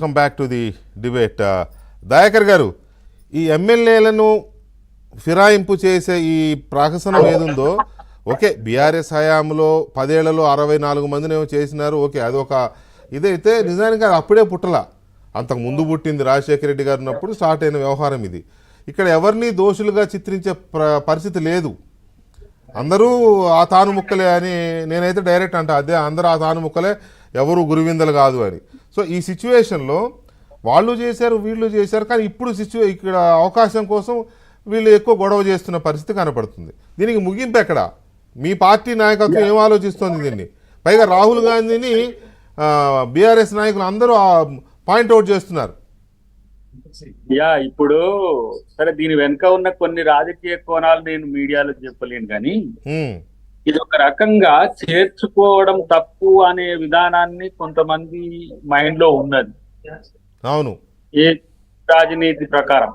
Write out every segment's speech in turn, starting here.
Come back to the debate. Dayakar గారు, ఈ ఎమ్మెల్యేలను ఫిరాయింపు చేసే ఈ ప్రహసనం ఏదుందో, ఓకే బీఆర్ఎస్ హయాంలో 10 ఏళ్లలో 64 మందిని ఏమో చేసినారు, ఓకే అదొక ఇదైతే నిజానికి అది అప్పుడే పుట్టలా, అంతకు ముందు పుట్టింది రాజశేఖర రెడ్డి గారు ఉన్నప్పుడు స్టార్ట్ అయిన వ్యవహారం ఇది. ఇక్కడ ఎవరిని దోషులుగా చిత్రించే పరిస్థితి లేదు, అందరూ ఆ తాను ముక్కలే అని నేనైతే డైరెక్ట్ అంట, అదే అందరూ ఆ తాను ముక్కలే, ఎవరు గురువిందలు కాదు అని. సో ఈ సిచ్యువేషన్లో వాళ్ళు చేశారు వీళ్ళు చేశారు, కానీ ఇప్పుడు ఇక్కడ అవకాశం కోసం వీళ్ళు ఎక్కువ గొడవ చేస్తున్న పరిస్థితి కనపడుతుంది. దీనికి ముగింపు ఎక్కడ? మీ పార్టీ నాయకత్వం ఏం ఆలోచిస్తోంది దీన్ని? పైగా రాహుల్ గాంధీని బీఆర్ఎస్ నాయకులు అందరూ పాయింట్అవుట్ చేస్తున్నారు. ఇప్పుడు సరే, దీని వెనుక ఉన్న కొన్ని రాజకీయ కోణాలు నేను మీడియాలో చెప్పలేను, కానీ ఇది ఒక రకంగా చేర్చుకోవడం తప్పు అనే విధానాన్ని కొంతమంది మైండ్ లో ఉన్నది. అవును, ఏ రాజనీతి ప్రకారం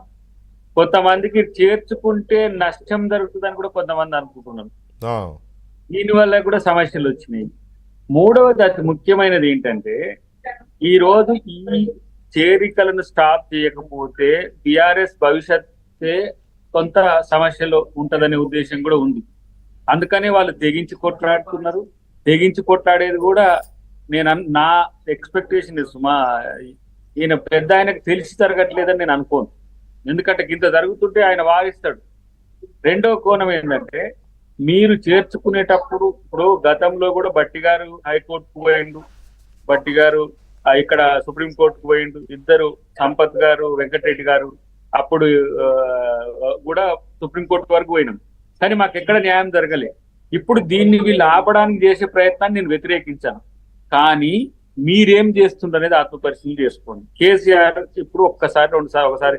కొంతమందికి చేర్చుకుంటే నష్టం జరుగుతుందని కూడా కొంతమంది అనుకుంటున్నారు. దీనివల్ల కూడా సమస్యలు వచ్చినాయి. మూడవది అతి ముఖ్యమైనది ఏంటంటే, ఈ రోజు ఈ చేరికలను స్టాప్ చేయకపోతే బీఆర్ఎస్ భవిష్యత్తే కొంత సమస్యలో ఉంటదనే ఉద్దేశం కూడా ఉంది. అందుకనే వాళ్ళు తెగించి కొట్లాడుతున్నారు. తెగించి కొట్లాడేది కూడా నా ఎక్స్పెక్టేషన్ సుమా, ఈయన పెద్ద ఆయనకు తెలిసి జరగట్లేదని నేను అనుకోను. ఎందుకంటే ఇంత జరుగుతుంటే ఆయన వారిస్తాడు. రెండో కోణం ఏంటంటే, మీరు చేర్చుకునేటప్పుడు ఇప్పుడు గతంలో కూడా బట్టి గారు హైకోర్టుకు పోయిండు, బట్టి గారు ఇక్కడ సుప్రీంకోర్టుకు పోయిండు, ఇద్దరు సంపత్ గారు వెంకటరెడ్డి గారు అప్పుడు కూడా సుప్రీంకోర్టు వరకు పోయినాం, కానీ మాకు ఎక్కడ న్యాయం జరగలే. ఇప్పుడు దీన్ని వీళ్ళు ఆపడానికి చేసే ప్రయత్నాన్ని నేను వ్యతిరేకించాను. కానీ మీరేం చేస్తుండ్రు అనేది ఆత్మపరిశీలన చేసుకోండి. కేసీఆర్ ఇప్పుడు ఒక్కసారి రెండుసారి, ఒకసారి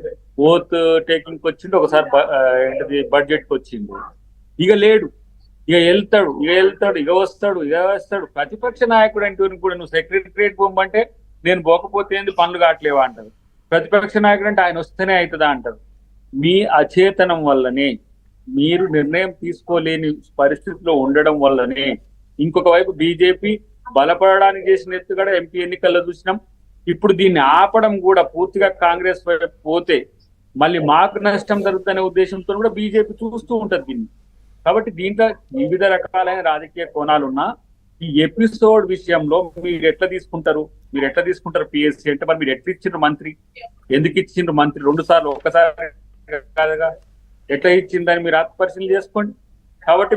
ఓత్ టేకింగ్ వచ్చిండు, ఒకసారి బడ్జెట్ కి వచ్చిండు, ఇక లేడు, ఇక వెళ్తాడు, ఇక వస్తాడు. ప్రతిపక్ష నాయకుడు అంటే కూడా నువ్వు సెక్రటరియట్ పొమ్మంటే నేను పోకపోతే ఏంది పనులు కావట్లేవా అంటారు. ప్రతిపక్ష నాయకుడు అంటే ఆయన వస్తేనే అవుతుందా అంటారు. మీ అచేతనం వల్లనే, మీరు నిర్ణయం తీసుకోలేని పరిస్థితిలో ఉండడం వల్లనే, ఇంకొక వైపు బీజేపీ బలపడడానికి చేసిన ఎత్తుగడ ఎంపీ ఎన్నికల్లో చూసినాం. ఇప్పుడు దీన్ని ఆపడం కూడా పూర్తిగా కాంగ్రెస్ పోతే మళ్ళీ మాకు నష్టం జరుగుతుందనే ఉద్దేశంతో కూడా బీజేపీ చూస్తూ ఉంటది దీన్ని. కాబట్టి దీంట్లో వివిధ రకాలైన రాజకీయ కోణాలు ఉన్నా, ఈ ఎపిసోడ్ విషయంలో మీరు ఎట్లా తీసుకుంటారు పిఎస్సీ అంటే, మరి మీరు ఎట్లా ఇచ్చిండ్రు మంత్రి, ఎందుకు ఇచ్చిండ్రు మంత్రి 2 సార్లు, ఒక్కసారి కాదుగా, ఎట్లా ఇచ్చిందని మీరు ఆత్మపరిశీలన చేసుకోండి. కాబట్టి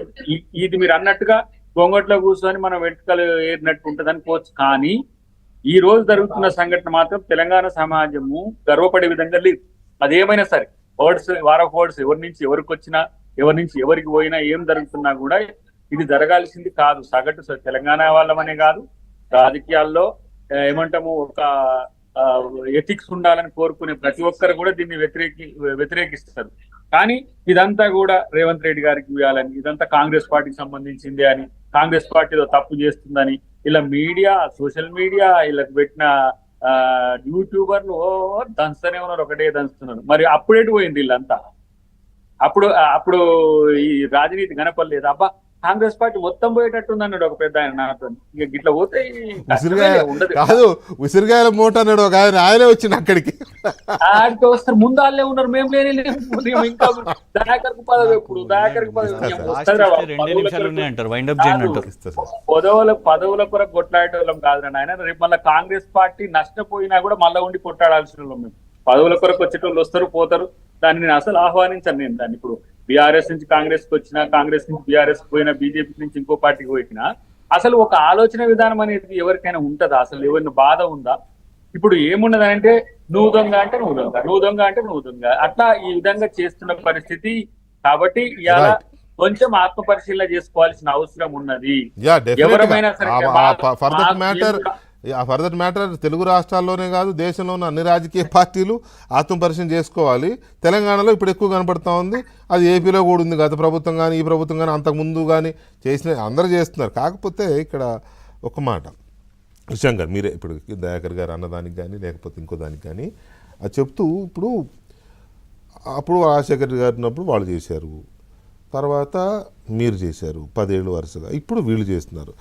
ఇది మీరు అన్నట్టుగా గొంగట్లో కూర్చొని మనం వెంట్రుకలు ఏరినట్టు ఉంటుంది అనుకోవచ్చు, కానీ ఈ రోజు జరుగుతున్న సంఘటన మాత్రం తెలంగాణ సమాజము గర్వపడే విధంగా లేదు. అదేమైనా సరే వర్డ్స్ ఎవరి నుంచి ఎవరికి వచ్చినా, ఎవరి నుంచి ఎవరికి పోయినా, ఏం జరుగుతున్నా కూడా ఇది జరగాల్సింది కాదు. సగటు తెలంగాణ వాళ్ళమనే కాదు, రాజకీయాల్లో ఏమంటాము ఒక ఎథిక్స్ ఉండాలని కోరుకునే ప్రతి ఒక్కరు కూడా దీన్ని వ్యతిరేకిస్తారు. కానీ ఇదంతా కూడా రేవంత్ రెడ్డి గారికి ఇవ్వాలని, ఇదంతా కాంగ్రెస్ పార్టీకి సంబంధించింది అని, కాంగ్రెస్ పార్టీలో తప్పు చేస్తుందని ఇలా మీడియా, సోషల్ మీడియా, వీళ్ళకి పెట్టిన యూట్యూబర్లు దంచుతూనే ఉన్నారు, ఒకటే దంచుతున్నారు. మరి అప్పుడేటు పోయింది వీళ్ళంతా? అప్పుడు ఈ రాజనీతి కనపడలేదు. అబ్బా కాంగ్రెస్ పార్టీ మొత్తం పోయేటట్టుంది అన్నాడు ఒక పెద్ద ఆయన నాతో. ఇక గిట్లా పోతే కాదు, ఉసిరిగాయల మూట అన్నాడు ఒక ఆయన, ఆయనే వచ్చింది అక్కడికి. ఆడికి వస్తారు, ముందు వాళ్ళే ఉన్నారు, మేము లేని ఇంకా దయాకర్కు పదవి, ఎప్పుడు దయాకర్కి పదవుల కొరకు కొట్లాడేటోళ్ళం కాదు ఆయన. రేపు మళ్ళీ కాంగ్రెస్ పార్టీ నష్టపోయినా కూడా మళ్ళీ ఉండి కొట్లాడాల్సిన వాళ్ళం మేము. పదవుల కొరకు వచ్చేటోళ్ళు వస్తారు పోతారు, దాన్ని నేను అసలు ఆహ్వానించాను. నేను దాన్ని ఇప్పుడు బీఆర్ఎస్ నుంచి కాంగ్రెస్ కి వచ్చినా, కాంగ్రెస్ నుంచి బీఆర్ఎస్ పోయినా, బీజేపీ నుంచి ఇంకో పార్టీకి పోయినా, అసలు ఒక ఆలోచన విధానం అనేది ఎవరికైనా ఉంటుందా? అసలు ఎవరిని బాధ ఉందా? ఇప్పుడు ఏమున్నదంటే, నువ్వు దొంగ అంటే నువ్వు దొంగ, నువ్వు దొంగ అంటే నువ్వు దొంగ, అట్లా ఈ విధంగా చేస్తున్న పరిస్థితి. కాబట్టి ఇవాళ కొంచెం ఆత్మ పరిశీలన చేసుకోవాల్సిన అవసరం ఉన్నది. ఎవరైనా సరే ఫర్ దట్ మ్యాటర్ తెలుగు రాష్ట్రాల్లోనే కాదు, దేశంలో ఉన్న అన్ని రాజకీయ పార్టీలు ఆత్మపరిశీలన చేసుకోవాలి. తెలంగాణలో ఇప్పుడు ఎక్కువ కనపడుతూ ఉంది, అది ఏపీలో కూడా ఉంది. గత ప్రభుత్వం కానీ ఈ ప్రభుత్వం కానీ అంతకుముందు కానీ చేసిన అందరూ చేస్తున్నారు. కాకపోతే ఇక్కడ ఒక మాట శంకర్, మీరే ఇప్పుడు దయాకర్ గారు అన్నదానికి కానీ లేకపోతే ఇంకో దానికి కానీ అది చెప్తూ, అప్పుడు రాజశేఖర్ గారు ఉన్నప్పుడు వాళ్ళు చేశారు, తర్వాత మీరు చేశారు 10 ఏళ్ళు వరుసగా, ఇప్పుడు వీళ్ళు చేస్తున్నారు.